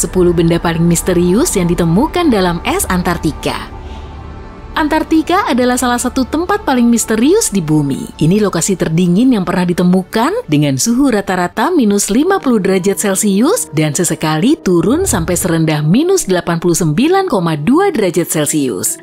10 benda paling misterius yang ditemukan dalam es Antartika. Antartika adalah salah satu tempat paling misterius di bumi. Ini lokasi terdingin yang pernah ditemukan dengan suhu rata-rata minus 50 derajat Celcius dan sesekali turun sampai serendah minus 89,2 derajat Celcius.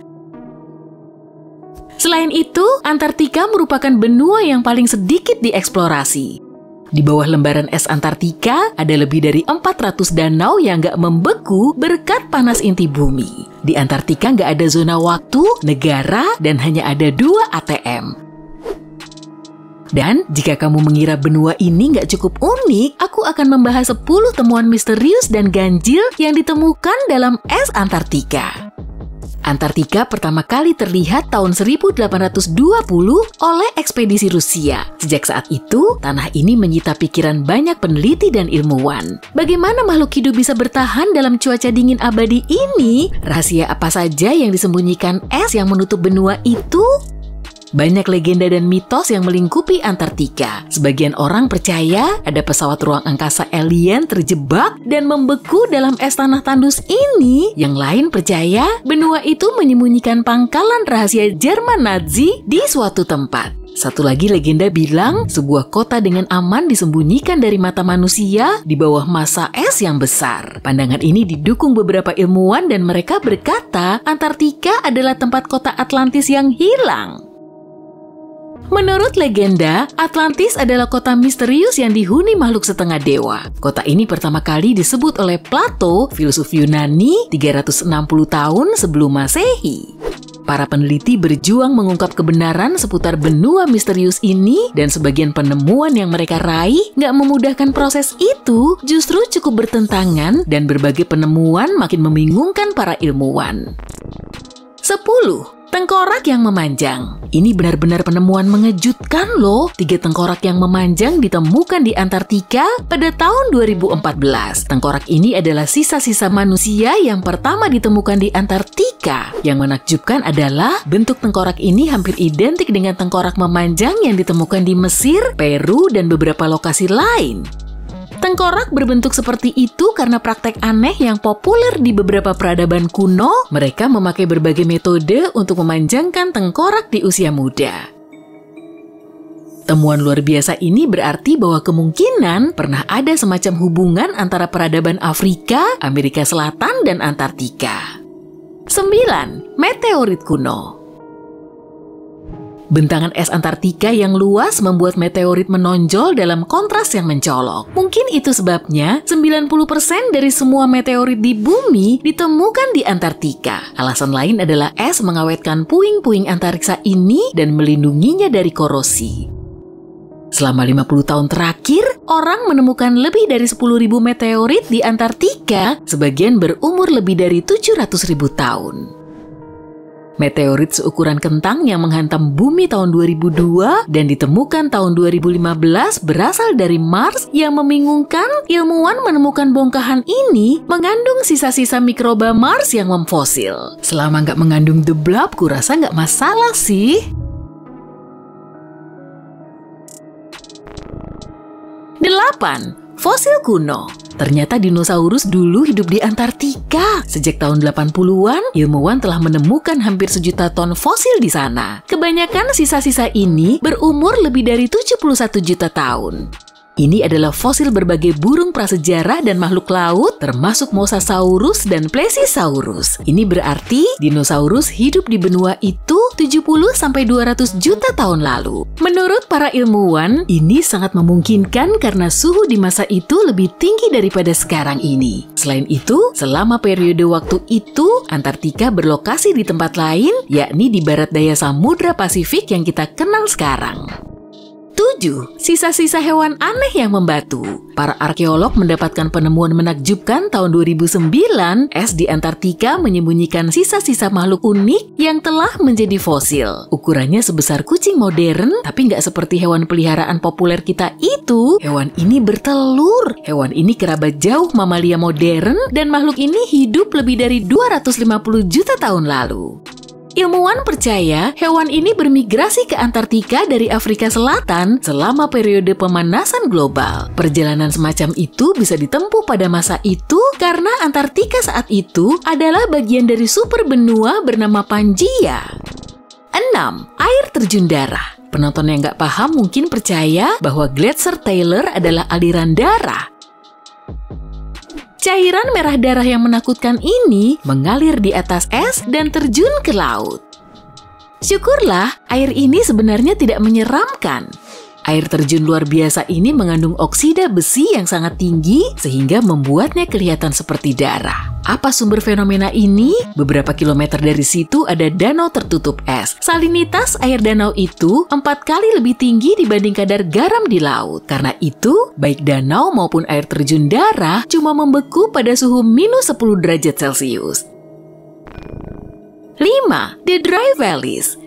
Selain itu, Antartika merupakan benua yang paling sedikit dieksplorasi. Di bawah lembaran es Antartika, ada lebih dari 400 danau yang nggak membeku berkat panas inti bumi. Di Antartika nggak ada zona waktu, negara, dan hanya ada 2 ATM. Dan jika kamu mengira benua ini nggak cukup unik, aku akan membahas 10 temuan misterius dan ganjil yang ditemukan dalam es Antartika. Antartika pertama kali terlihat tahun 1820 oleh ekspedisi Rusia. Sejak saat itu, tanah ini menyita pikiran banyak peneliti dan ilmuwan. Bagaimana makhluk hidup bisa bertahan dalam cuaca dingin abadi ini? Rahasia apa saja yang disembunyikan es yang menutup benua itu? Banyak legenda dan mitos yang melingkupi Antartika. Sebagian orang percaya ada pesawat ruang angkasa alien terjebak dan membeku dalam es tanah tandus ini. Yang lain percaya benua itu menyembunyikan pangkalan rahasia Jerman Nazi di suatu tempat. Satu lagi legenda bilang sebuah kota dengan aman disembunyikan dari mata manusia di bawah massa es yang besar. Pandangan ini didukung beberapa ilmuwan dan mereka berkata Antartika adalah tempat kota Atlantis yang hilang. Menurut legenda, Atlantis adalah kota misterius yang dihuni makhluk setengah dewa. Kota ini pertama kali disebut oleh Plato, filsuf Yunani, 360 tahun sebelum Masehi. Para peneliti berjuang mengungkap kebenaran seputar benua misterius ini, dan sebagian penemuan yang mereka raih nggak memudahkan proses itu, justru cukup bertentangan dan berbagai penemuan makin membingungkan para ilmuwan. 10. Tengkorak yang memanjang. Ini benar-benar penemuan mengejutkan loh. 3 tengkorak yang memanjang ditemukan di Antartika pada tahun 2014. Tengkorak ini adalah sisa-sisa manusia yang pertama ditemukan di Antartika. Yang menakjubkan adalah bentuk tengkorak ini hampir identik dengan tengkorak memanjang yang ditemukan di Mesir, Peru, dan beberapa lokasi lain. Tengkorak berbentuk seperti itu karena praktek aneh yang populer di beberapa peradaban kuno. Mereka memakai berbagai metode untuk memanjangkan tengkorak di usia muda. Temuan luar biasa ini berarti bahwa kemungkinan pernah ada semacam hubungan antara peradaban Afrika, Amerika Selatan, dan Antartika. 9. Meteorit kuno. Bentangan es Antartika yang luas membuat meteorit menonjol dalam kontras yang mencolok. Mungkin itu sebabnya 90% dari semua meteorit di bumi ditemukan di Antartika. Alasan lain adalah es mengawetkan puing-puing antariksa ini dan melindunginya dari korosi. Selama 50 tahun terakhir, orang menemukan lebih dari 10.000 meteorit di Antartika, sebagian berumur lebih dari 700.000 tahun. Meteorit seukuran kentang yang menghantam bumi tahun 2002 dan ditemukan tahun 2015 berasal dari Mars. Yang membingungkan, ilmuwan menemukan bongkahan ini mengandung sisa-sisa mikroba Mars yang memfosil. Selama nggak mengandung The Blob, kurasa nggak masalah sih. 8. Fosil kuno. Ternyata dinosaurus dulu hidup di Antartika. Sejak tahun 80-an, ilmuwan telah menemukan hampir 1 juta ton fosil di sana. Kebanyakan sisa-sisa ini berumur lebih dari 71 juta tahun. Ini adalah fosil berbagai burung prasejarah dan makhluk laut, termasuk Mosasaurus dan Plesiosaurus. Ini berarti dinosaurus hidup di benua itu 70-200 juta tahun lalu. Menurut para ilmuwan, ini sangat memungkinkan karena suhu di masa itu lebih tinggi daripada sekarang ini. Selain itu, selama periode waktu itu, Antartika berlokasi di tempat lain, yakni di barat daya Samudra Pasifik yang kita kenal sekarang. 7. Sisa-sisa hewan aneh yang membatu. Para arkeolog mendapatkan penemuan menakjubkan tahun 2009. Es di Antartika menyembunyikan sisa-sisa makhluk unik yang telah menjadi fosil. Ukurannya sebesar kucing modern, tapi nggak seperti hewan peliharaan populer kita itu. Hewan ini bertelur. Hewan ini kerabat jauh mamalia modern dan makhluk ini hidup lebih dari 250 juta tahun lalu. Ilmuwan percaya hewan ini bermigrasi ke Antartika dari Afrika Selatan selama periode pemanasan global. Perjalanan semacam itu bisa ditempuh pada masa itu karena Antartika saat itu adalah bagian dari super benua bernama Pangaea. 6. Air terjun darah. Penonton yang nggak paham mungkin percaya bahwa Gletser Taylor adalah aliran darah. Cairan merah darah yang menakutkan ini mengalir di atas es dan terjun ke laut. Syukurlah, air ini sebenarnya tidak menyeramkan. Air terjun luar biasa ini mengandung oksida besi yang sangat tinggi sehingga membuatnya kelihatan seperti darah. Apa sumber fenomena ini? Beberapa kilometer dari situ ada danau tertutup es. Salinitas air danau itu 4 kali lebih tinggi dibanding kadar garam di laut. Karena itu, baik danau maupun air terjun darah cuma membeku pada suhu minus 10 derajat Celcius. 5. The Dry Valleys.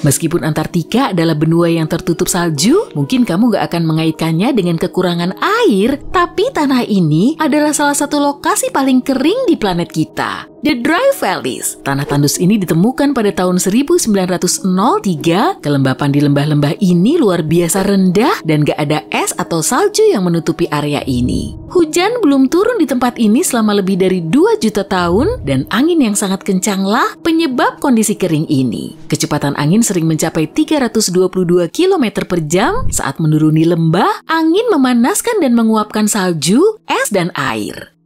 Meskipun Antartika adalah benua yang tertutup salju, mungkin kamu gak akan mengaitkannya dengan kekurangan air, tapi tanah ini adalah salah satu lokasi paling kering di planet kita. The Dry Valleys. Tanah tandus ini ditemukan pada tahun 1903. Kelembapan di lembah-lembah ini luar biasa rendah dan gak ada es atau salju yang menutupi area ini. Hujan belum turun di tempat ini selama lebih dari 2 juta tahun dan angin yang sangat kencanglah penyebab kondisi kering ini. Kecepatan angin sering mencapai 322 km per jam. Saat menuruni lembah, angin memanaskan dan menguapkan salju, es, dan air.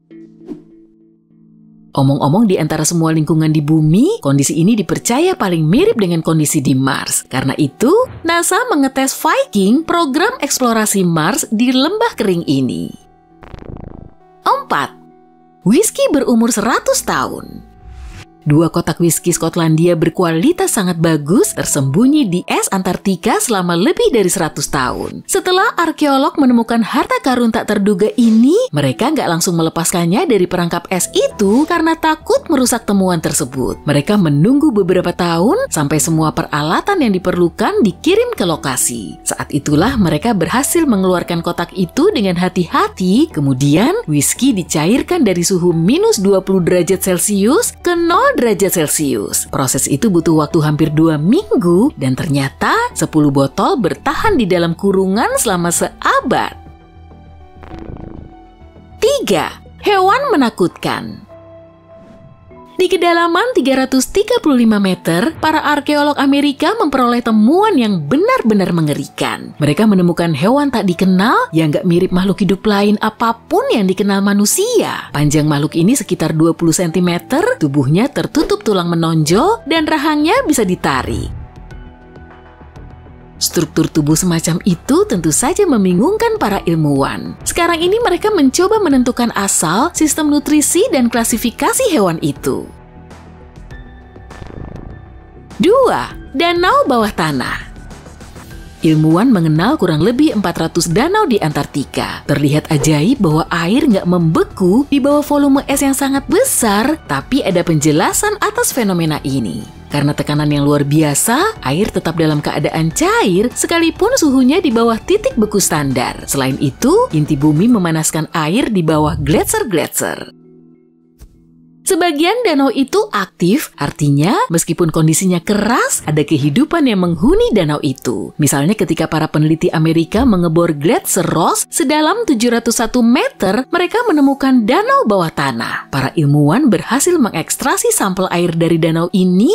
Omong-omong, di antara semua lingkungan di bumi, kondisi ini dipercaya paling mirip dengan kondisi di Mars. Karena itu, NASA mengetes Viking, program eksplorasi Mars di lembah kering ini. 4. Whisky berumur 100 tahun. 2 kotak whisky Skotlandia berkualitas sangat bagus tersembunyi di es Antartika selama lebih dari 100 tahun. Setelah arkeolog menemukan harta karun tak terduga ini, mereka nggak langsung melepaskannya dari perangkap es itu karena takut merusak temuan tersebut. Mereka menunggu beberapa tahun sampai semua peralatan yang diperlukan dikirim ke lokasi. Saat itulah mereka berhasil mengeluarkan kotak itu dengan hati-hati, kemudian whisky dicairkan dari suhu minus 20 derajat Celcius ke 0 derajat Celcius. Proses itu butuh waktu hampir 2 minggu dan ternyata 10 botol bertahan di dalam kurungan selama seabad. 3. Hewan menakutkan. Di kedalaman 335 meter, para arkeolog Amerika memperoleh temuan yang benar-benar mengerikan. Mereka menemukan hewan tak dikenal yang gak mirip makhluk hidup lain apapun yang dikenal manusia. Panjang makhluk ini sekitar 20 cm, tubuhnya tertutup tulang menonjol, dan rahangnya bisa ditarik. Struktur tubuh semacam itu tentu saja membingungkan para ilmuwan. Sekarang ini mereka mencoba menentukan asal, sistem nutrisi, dan klasifikasi hewan itu. 2. Danau bawah tanah. Ilmuwan mengenal kurang lebih 400 danau di Antartika. Terlihat ajaib bahwa air nggak membeku di bawah volume es yang sangat besar, tapi ada penjelasan atas fenomena ini. Karena tekanan yang luar biasa, air tetap dalam keadaan cair sekalipun suhunya di bawah titik beku standar. Selain itu, inti bumi memanaskan air di bawah gletser-gletser. Sebagian danau itu aktif, artinya meskipun kondisinya keras, ada kehidupan yang menghuni danau itu. Misalnya ketika para peneliti Amerika mengebor Gletser Ross sedalam 701 meter, mereka menemukan danau bawah tanah. Para ilmuwan berhasil mengekstrasi sampel air dari danau ini.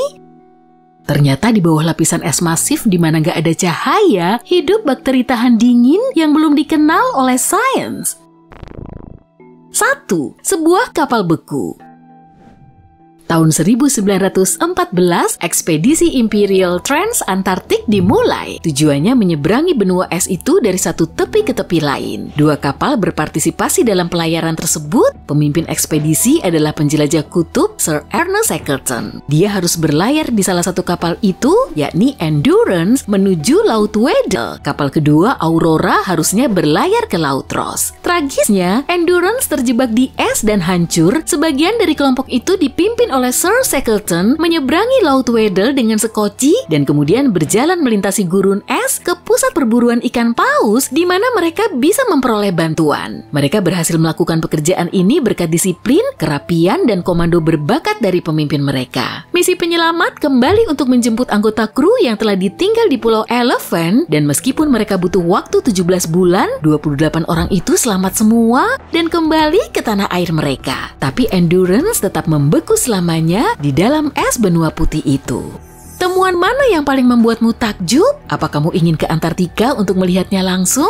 Ternyata di bawah lapisan es masif di mana nggak ada cahaya, hidup bakteri tahan dingin yang belum dikenal oleh sains. 1. Sebuah kapal beku. Tahun 1914, ekspedisi Imperial Trans-Antarctic dimulai. Tujuannya menyeberangi benua es itu dari satu tepi ke tepi lain. 2 kapal berpartisipasi dalam pelayaran tersebut. Pemimpin ekspedisi adalah penjelajah kutub Sir Ernest Shackleton. Dia harus berlayar di salah satu kapal itu, yakni Endurance, menuju Laut Weddell. Kapal kedua, Aurora, harusnya berlayar ke Laut Ross. Tragisnya, Endurance terjebak di es dan hancur. Sebagian dari kelompok itu dipimpin oleh oleh Sir Shackleton menyeberangi Laut Weddell dengan sekoci dan kemudian berjalan melintasi gurun es ke pusat perburuan ikan paus di mana mereka bisa memperoleh bantuan. Mereka berhasil melakukan pekerjaan ini berkat disiplin, kerapian, dan komando berbakat dari pemimpin mereka. Misi penyelamat kembali untuk menjemput anggota kru yang telah ditinggal di Pulau Elephant, dan meskipun mereka butuh waktu 17 bulan, 28 orang itu selamat semua dan kembali ke tanah air mereka. Tapi Endurance tetap membeku selamanya di dalam es benua putih itu. Temuan mana yang paling membuatmu takjub? Apa kamu ingin ke Antartika untuk melihatnya langsung?